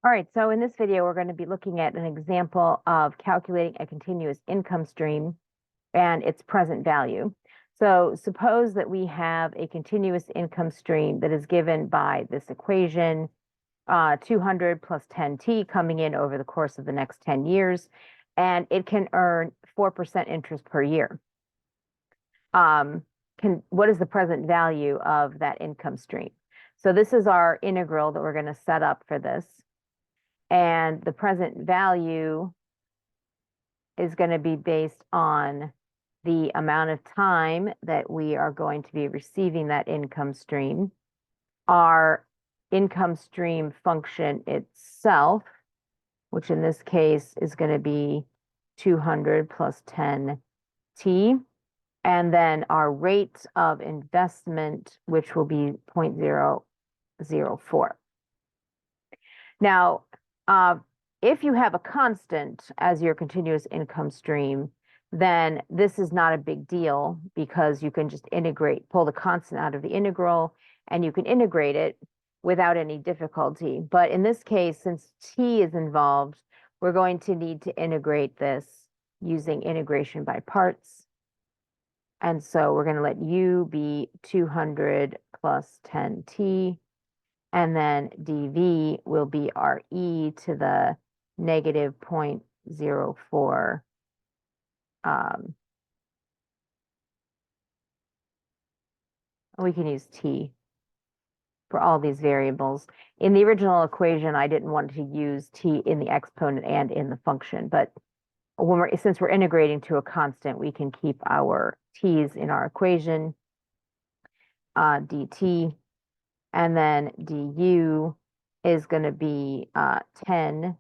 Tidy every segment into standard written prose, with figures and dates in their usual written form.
All right, so in this video, we're going to be looking at an example of calculating a continuous income stream and its present value. So suppose that we have a continuous income stream that is given by this equation, 200 plus 10t coming in over the course of the next 10 years, and it can earn 4% interest per year. What is the present value of that income stream? So this is our integral that we're going to set up for this. And the present value is going to be based on the amount of time that we are going to be receiving that income stream. Our income stream function itself, which in this case is going to be 200 plus 10t. And then our rate of investment, which will be 0.004. Now, if you have a constant as your continuous income stream, then this is not a big deal because you can just pull the constant out of the integral, and you can integrate it without any difficulty. But in this case, since t is involved, we're going to need to integrate this using integration by parts. And so we're going to let u be 200 plus 10t. And then dv will be our e to the negative 0.04. We can use t for all these variables. In the original equation, I didn't want to use t in the exponent and in the function, but since we're integrating to a constant, we can keep our t's in our equation, dt. And then du is going to be 10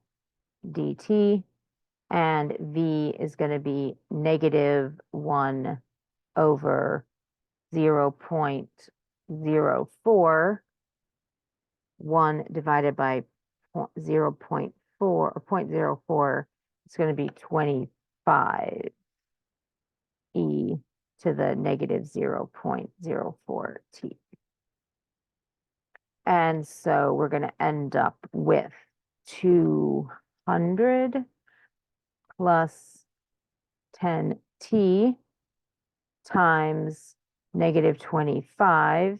dt, and v is going to be negative 1 over 0.04. 1 divided by 0.4 or 0.04, it's going to be 25 e to the negative 0.04t. And so we're going to end up with 200 plus 10t times negative 25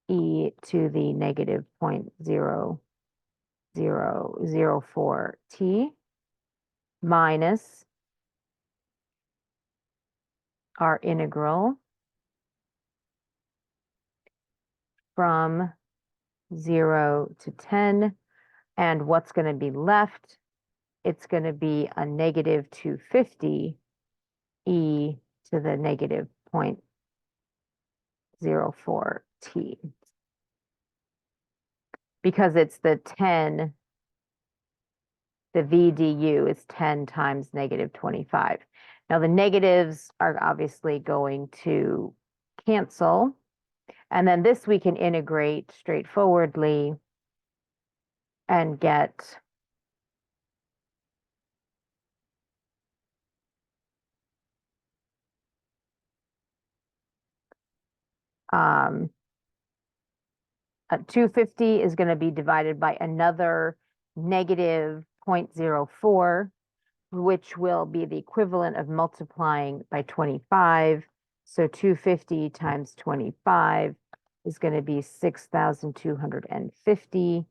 e to the negative 0.0004t minus our integral from 0 to 10, and what's going to be left? It's going to be a negative 250 e to the negative 0.04t. Because it's the 10, the VDU is 10 times negative 25. Now the negatives are obviously going to cancel. And then this we can integrate straightforwardly and get a 250 is going to be divided by another negative 0.04, which will be the equivalent of multiplying by 25. So 250 times 25 is going to be 6,250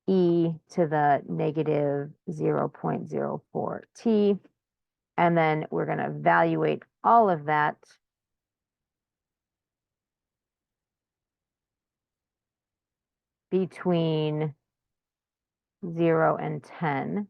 e to the negative 0.04t. And then we're going to evaluate all of that between 0 and 10.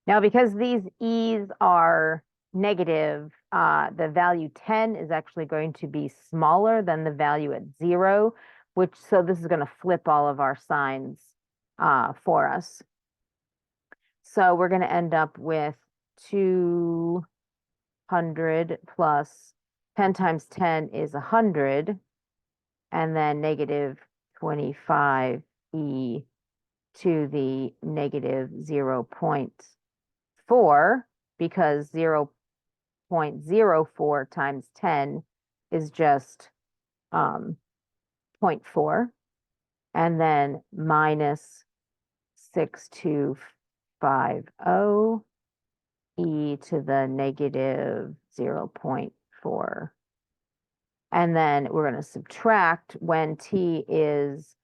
Now, because these e's are negative, the value 10 is actually going to be smaller than the value at 0, so this is going to flip all of our signs for us. So we're going to end up with 200 plus 10 times 10 is 100, and then negative 25 e to the negative 0.04 0.4 because 0.04 times 10 is just 0.4, and then minus 6250 e to the negative 0.4. And then we're going to subtract when t is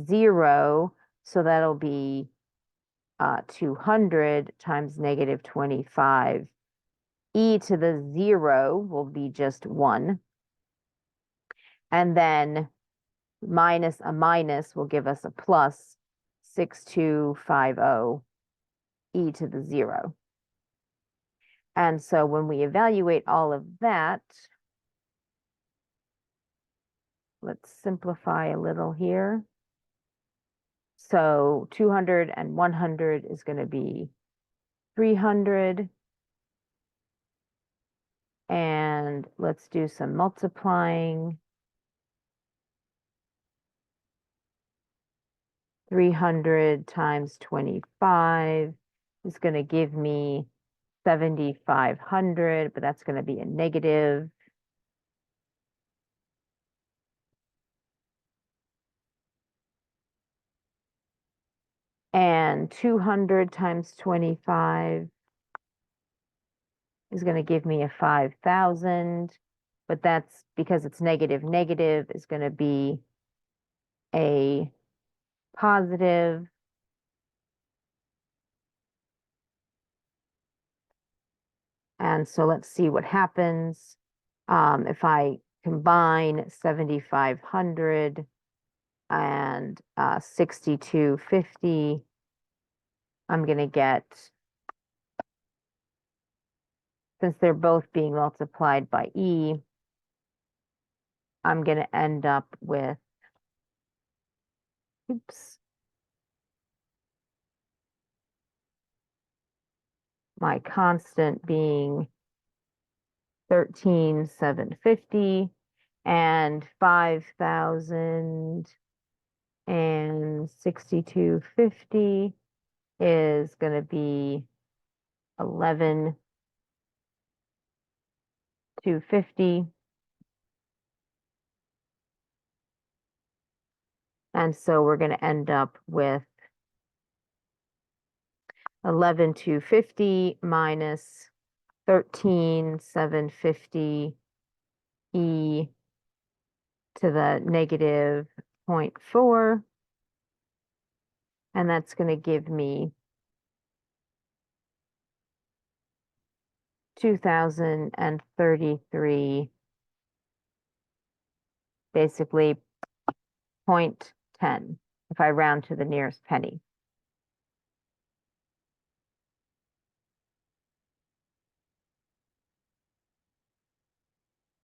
0, so that'll be 200 times negative 25. E to the 0 will be just 1. And then minus a minus will give us a plus 6250 e to the 0. And so when we evaluate all of that, let's simplify a little here. So 200 and 100 is going to be 300. And let's do some multiplying. 300 times 25 is going to give me 7,500, but that's going to be a negative. And 200 times 25 is going to give me a 5,000, but that's because it's negative, negative is going to be a positive. And so let's see what happens. If I combine 7,500 and 6,250, I'm going to get, since they're both being multiplied by E, I'm going to end up with, oops, my constant being 13,750 and 5,000 and 6,250 is going to be 11,250. And so we're going to end up with 11,250 minus 13,750 e to the negative 0.4. And that's going to give me 2,033, basically 0.10 if I round to the nearest penny.